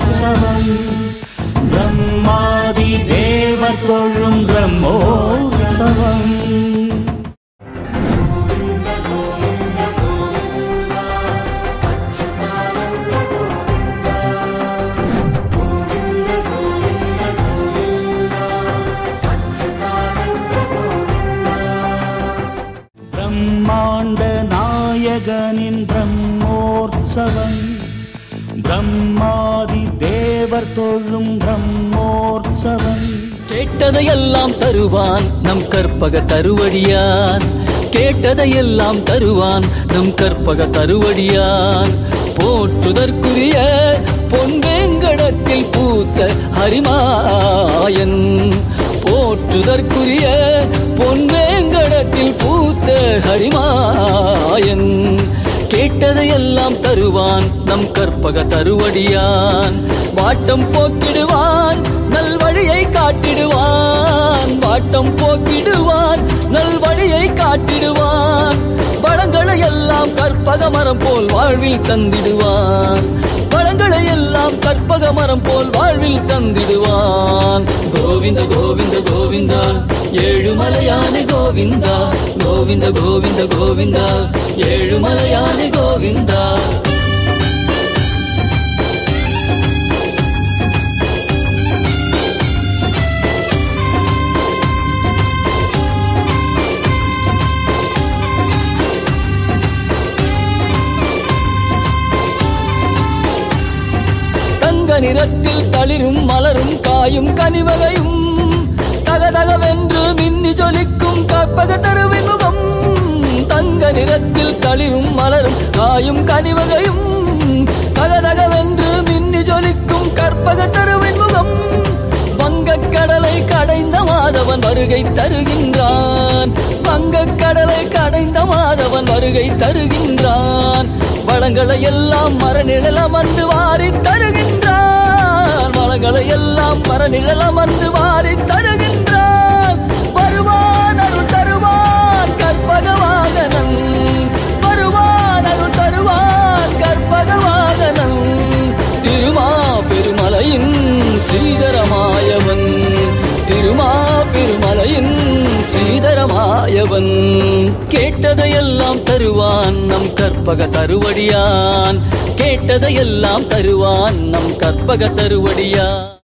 பிரம்மோற்சவம் பிரம்மாதி தேவர் தொழும் பிரம்மோற்சவம் பிரம்மாண்ட நாயகனின் பிரம்மோற்சவம் பிரம்மாதி தேவர் தொழும் பிரம்மோற்சவம் கேட்டதையெல்லாம் தருவான் நம் கற்பக தருவடியான் கேட்டதையெல்லாம் தருவான் நம் கற்பக தருவடியான் போற்றுதற்குரிய பொன்வேங்கடத்தில் பூத்த ஹரிமாயன் போற்றுதற்குரிய பொன்வேங்கடத்தில் பூத்த ஹரிமாயன் கேட்டதையெல்லாம் தருவான் நம் கற்பக தருவடியான் வாட்டம் போக்கிடுவான் நல்வழியை காட்டிடுவான் வாட்டம் போக்கிடுவான் நல்வழியை காட்டிடுவான் வளங்களை எல்லாம் கற்பக மரம் போல் வாழ்வில் தந்திடுவான் வளங்களை எல்லாம் கற்பக மரம் போல் வாழ்வில் தந்திடுவான் கோவிந்த கோவிந்த கோவிந்தா ஏழுமலையானே கோவிந்தா கோவிந்த கோவிந்த கோவிந்தா ஏழுமலையானே கோவிந்தா நிறத்தில் தளிரும் மலரும் காயும் கனிவகையும் தகதகவென்று மின்னி ஜொலிக்கும் கற்பக தருவின் முகம் தங்க நிறத்தில் தளிரும் மலரும் காயும் கனிவகையும் தகதகவென்று மின்னி ஜொலிக்கும் கற்பக தருவின் முகம் வங்கக்கடலை கடைந்த மாதவன் வருகை தருகின்றான் வங்கக்கடலை கடைந்த மாதவன் வருகை தருகின்றான் வளங்களை எல்லாம் மரநிழலமர்ந்து வாரி தருகின்றான் வளங்களை எல்லாம் மரநிழலமர்ந்து வாரி தருகின்றான் வருவான் அருள் தருவான் கற்பக வாகனன் வருவான் அருள் தருவான் கற்பக வாகனன் திருமா பெருமலையின் ஸ்ரீதரமாயவன் திருமா பெருமலையின் ஸ்ரீதரமாயவன் கேட்டதையெல்லாம் தருவான் நம் கற்பக தருவடியான் கேட்டதையெல்லாம் தருவான் நம் கற்பக தருவடியான்